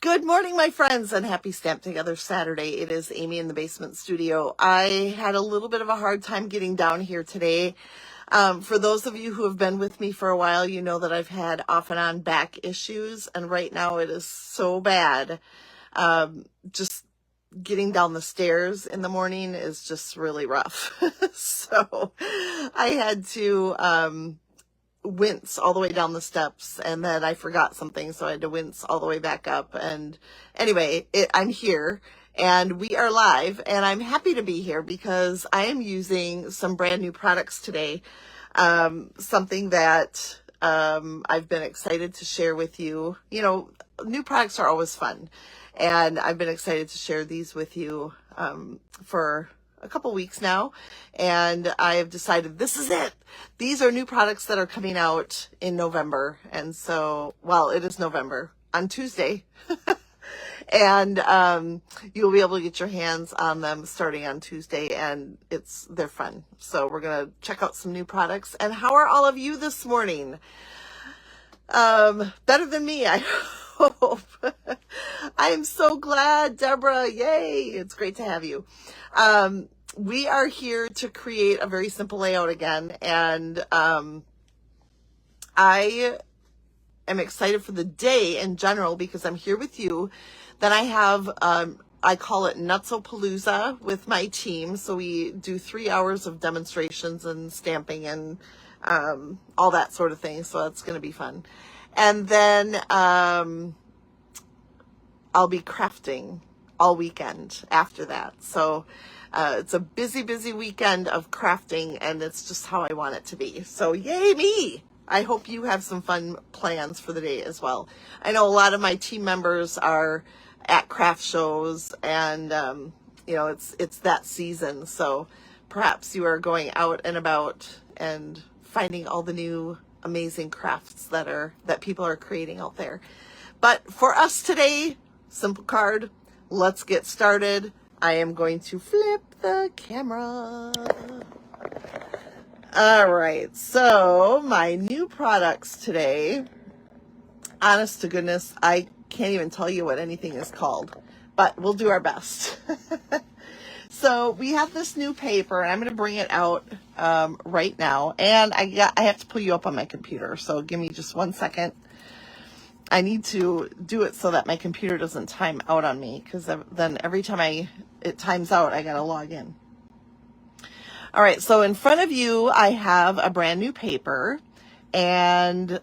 Good morning, my friends, and happy Stamp Together Saturday. It is Amy in the basement studio. I had a little bit of a hard time getting down here today. For those of you who have been with me for a while, you know that I've had off and on back issues, and right now it is so bad. Just getting down the stairs in the morning is just really rough. So I had to wince all the way down the steps, and then I forgot something, so I had to wince all the way back up. And anyway, I'm here and we are live, and I'm happy to be here because I am using some brand new products today. Something that I've been excited to share with you. You know, new products are always fun, and I've been excited to share these with you for a couple weeks now, and I have decided this is it. These are new products that are coming out in November, and so, well, it is November on Tuesday, and you'll be able to get your hands on them starting on Tuesday, and they're fun. So we're gonna check out some new products. And how are all of you this morning? Better than me, I hope. I am so glad, Deborah. Yay! It's great to have you. We are here to create a very simple layout again, and I am excited for the day in general because I'm here with you. Then I have, I call it Nutsopalooza with my team. So we do 3 hours of demonstrations and stamping and all that sort of thing. So that's going to be fun. And then I'll be crafting all weekend after that. So it's a busy, busy weekend of crafting, and it's just how I want it to be. So yay me! I hope you have some fun plans for the day as well. I know a lot of my team members are at craft shows, and you know, it's that season. So perhaps you are going out and about and finding all the new amazing crafts that people are creating out there. But for us today, simple card. Let's get started. I am going to flip the camera. All right, so my new products today, honest to goodness, I can't even tell you what anything is called, but we'll do our best. So we have this new paper, and I'm going to bring it out right now, and I have to pull you up on my computer, so give me just 1 second. I need to do it so that my computer doesn't time out on me, because then every time it times out, I got to log in. All right, so in front of you, I have a brand new paper, and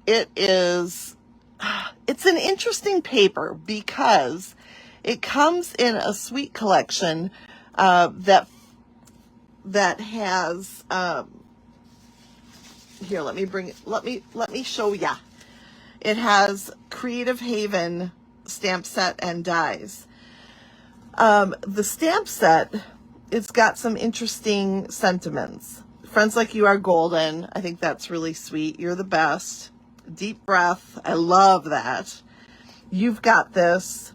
it's an interesting paper because it comes in a suite collection that has here, let me show ya. It has Creative Haven stamp set and dies. The stamp set, it's got some interesting sentiments. Friends like you are golden. I think that's really sweet. You're the best. Deep breath. I love that. You've got this.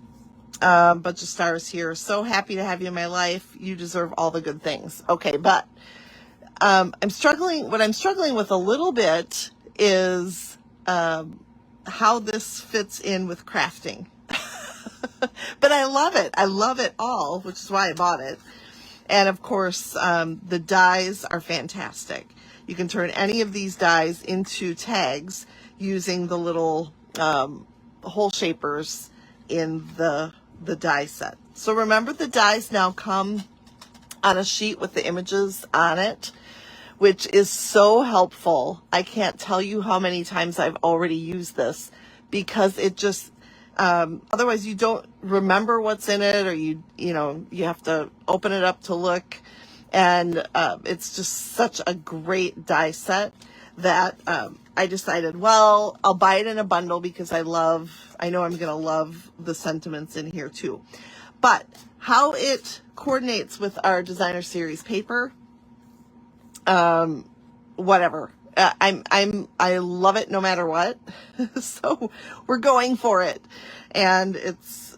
Bunch of stars here. So happy to have you in my life. You deserve all the good things. Okay, but what I'm struggling with a little bit is how this fits in with crafting. But I love it. I love it all, which is why I bought it. And of course, the dies are fantastic. You can turn any of these dies into tags using the little hole shapers in the die set. So remember, the dies now come on a sheet with the images on it, which is so helpful. I can't tell you how many times I've already used this, because it just otherwise you don't remember what's in it, or you have to open it up to look, and it's just such a great die set that I decided, well, I'll buy it in a bundle because I know I'm gonna love the sentiments in here too. But how it coordinates with our designer series paper, whatever. I love it no matter what. So we're going for it, and it's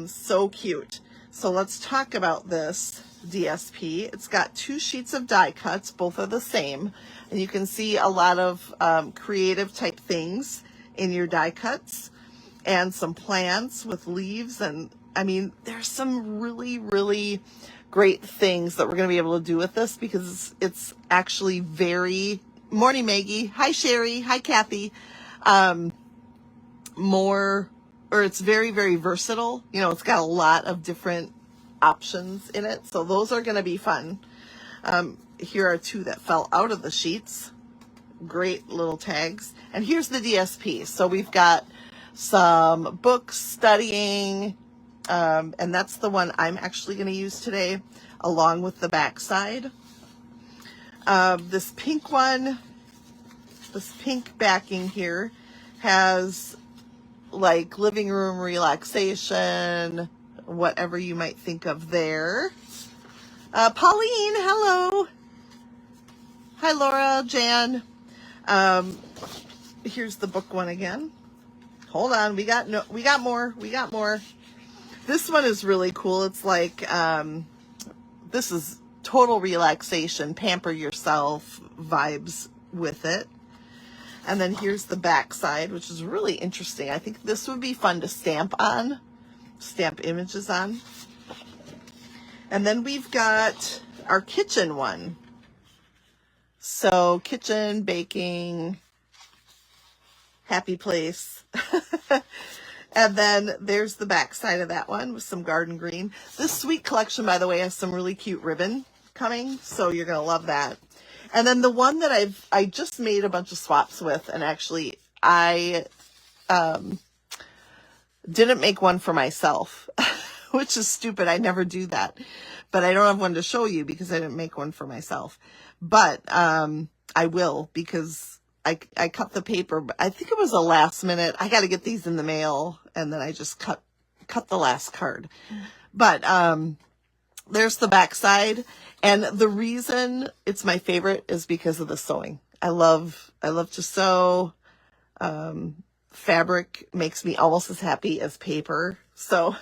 so cute. So let's talk about this DSP. It's got 2 sheets of die cuts. Both are the same, and you can see a lot of creative type things in your die cuts, and some plants with leaves. And I mean, there's some really, really great things that we're going to be able to do with this, because it's actually very, morning Maggie, hi Sherry, hi Kathy, it's very, very versatile. You know, it's got a lot of different options in it. So those are going to be fun. Here are two that fell out of the sheets. Great little tags. And here's the DSP. So we've got some books, studying, and that's the one I'm actually going to use today, along with the backside. This pink one, this pink backing here has like living room relaxation, whatever you might think of there. Pauline, hello. Hi, Laura, Jan. Here's the book one again. Hold on, we got more. This one is really cool. It's like, this is total relaxation, pamper yourself vibes with it. And then here's the back side, which is really interesting. I think this would be fun to stamp images on. And then we've got our kitchen one. So kitchen, baking, happy place. And then there's the back side of that one with some garden green. This sweet collection, by the way, has some really cute ribbon coming, so you're going to love that. And then the one that I just made a bunch of swaps with, and actually I didn't make one for myself, which is stupid. I never do that. But I don't have one to show you because I didn't make one for myself. But I will, because I cut the paper, but I think it was a last minute. I got to get these in the mail, and then I just cut the last card. But there's the back side, and the reason it's my favorite is because of the sewing. I love to sew. Fabric makes me almost as happy as paper. So,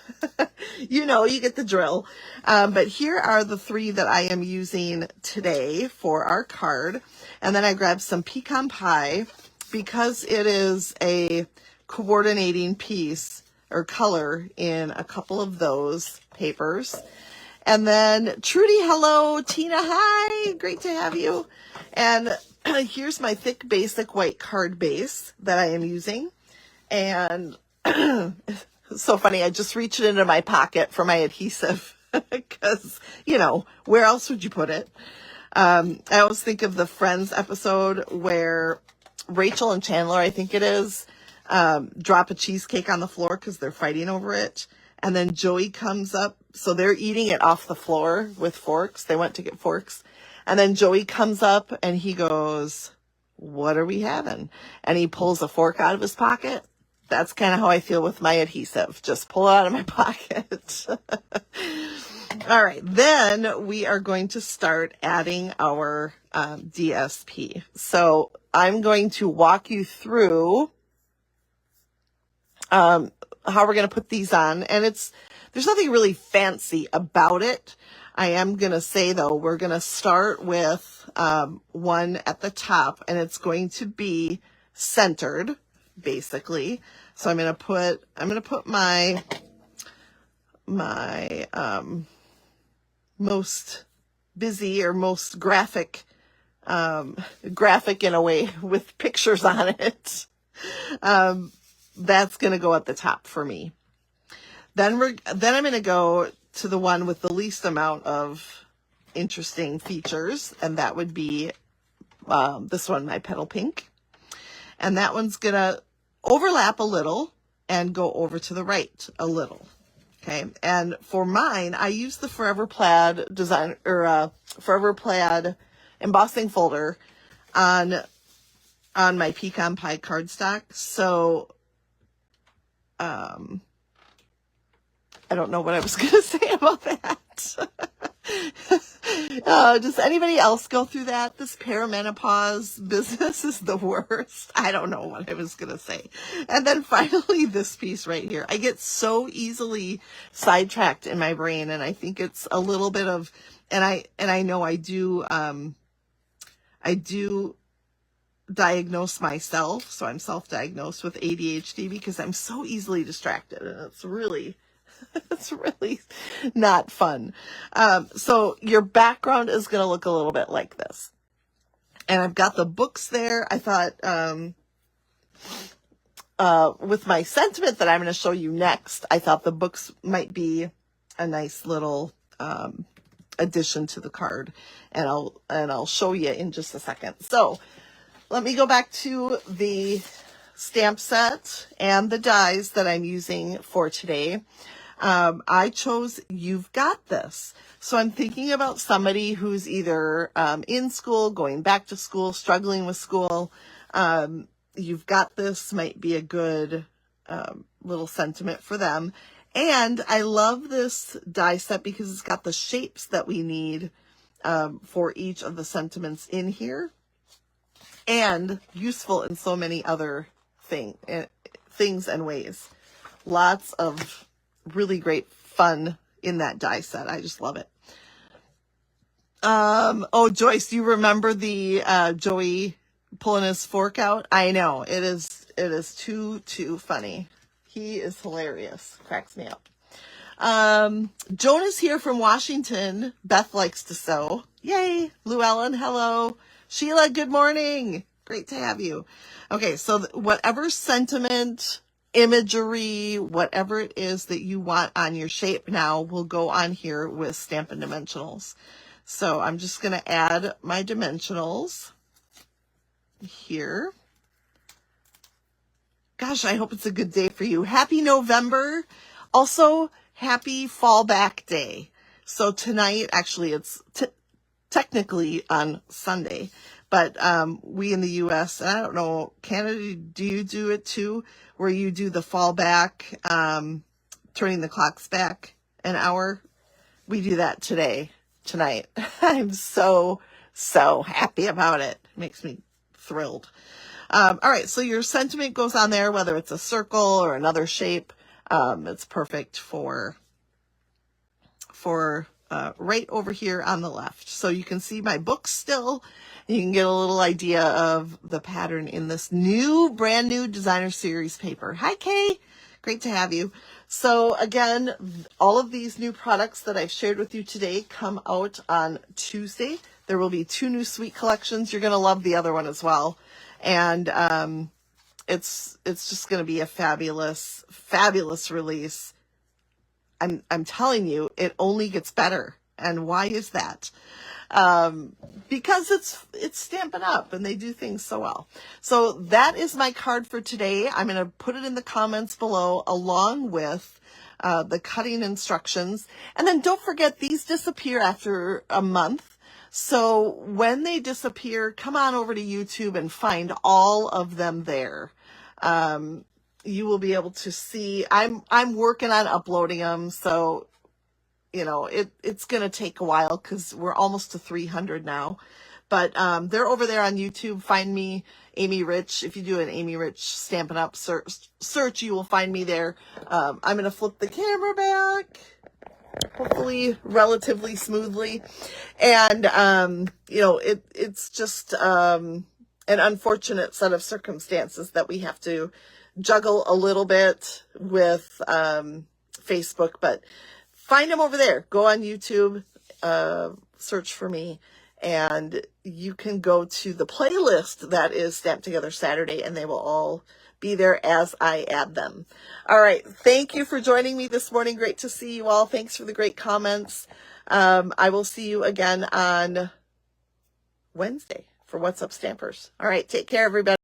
you know, you get the drill. But here are the three that I am using today for our card. And then I grabbed some pecan pie because it is a coordinating piece or color in a couple of those papers. And then Trudy, hello. Tina, hi. Great to have you. And here's my thick basic white card base that I am using. And it's so funny, I just reached into my pocket for my adhesive because, you know, where else would you put it? I always think of the Friends episode where Rachel and Chandler, I think it is, drop a cheesecake on the floor because they're fighting over it. And then Joey comes up. So they're eating it off the floor with forks. They went to get forks. And then Joey comes up and he goes, "What are we having?" And he pulls a fork out of his pocket. That's kind of how I feel with my adhesive. Just pull it out of my pocket. All right. Then we are going to start adding our DSP. So I'm going to walk you through how we're going to put these on. And there's nothing really fancy about it. I am going to say, though, we're going to start with one at the top, and it's going to be centered, basically. So I'm going to put my most busy or most graphic in a way with pictures on it. That's going to go at the top for me. Then I'm going to go to the one with the least amount of interesting features, and that would be this one, my petal pink. And that one's going to overlap a little and go over to the right a little. Okay. And for mine, I use the Forever Plaid design or Forever Plaid embossing folder on my pecan pie cardstock. So, I don't know what I was going to say about that. Does anybody else go through that? This perimenopause business is the worst. I don't know what I was going to say. And then finally, this piece right here. I get so easily sidetracked in my brain, and I think it's a little bit of, and I know I do diagnose myself, so I'm self-diagnosed with ADHD because I'm so easily distracted, and it's really not fun. So your background is going to look a little bit like this. And I've got the books there. I thought, with my sentiment that I'm going to show you next, I thought the books might be a nice little, addition to the card, and I'll show you in just a second. So let me go back to the stamp set and the dies that I'm using for today. I chose You've Got This. So I'm thinking about somebody who's either in school, going back to school, struggling with school. You've Got This might be a good little sentiment for them. And I love this die set because it's got the shapes that we need for each of the sentiments in here, and useful in so many other things and ways. Lots of really great fun in that die set. I just love it. Oh, Joyce, you remember the Joey pulling his fork out? I know, it is too funny. He is hilarious. Cracks me up. Joan is here from Washington. Beth likes to sew. Yay. Llewellyn, hello. Sheila, good morning. Great to have you. Okay, so whatever sentiment, imagery, whatever it is that you want on your shape now will go on here with Stampin' Dimensionals. So I'm just going to add my dimensionals here. Gosh, I hope it's a good day for you. Happy November. Also, happy Fallback Day. So tonight, actually, it's technically on Sunday, but we in the U.S., and I don't know, Canada, do you do it too, where you do the fallback, turning the clocks back an hour? We do that tonight. I'm so happy about it. It makes me thrilled. All right, so your sentiment goes on there, whether it's a circle or another shape. It's perfect for right over here on the left. So you can see my books still. You can get a little idea of the pattern in this brand new designer series paper. Hi, Kay. Great to have you. So again, all of these new products that I've shared with you today come out on Tuesday. There will be 2 new sweet collections. You're going to love the other one as well. And it's just going to be a fabulous release. I'm telling you, it only gets better. And why is that? Because it's Stampin' Up! And they do things so well. So that is my card for today. I'm going to put it in the comments below along with the cutting instructions. And then don't forget, these disappear after a month. So when they disappear, come on over to YouTube and find all of them there. You will be able to see, I'm working on uploading them. So, you know, it's going to take a while because we're almost to 300 now, but, they're over there on YouTube. Find me, Amy Rich. If you do an Amy Rich Stampin' Up! search, you will find me there. I'm going to flip the camera back, hopefully relatively smoothly. And, you know, it's just, an unfortunate set of circumstances that we have to juggle a little bit with, Facebook, but find them over there. Go on YouTube, search for me, and you can go to the playlist that is Stamped Together Saturday, and they will all be there as I add them. All right. Thank you for joining me this morning. Great to see you all. Thanks for the great comments. I will see you again on Wednesday for What's Up Stampers. All right. Take care, everybody.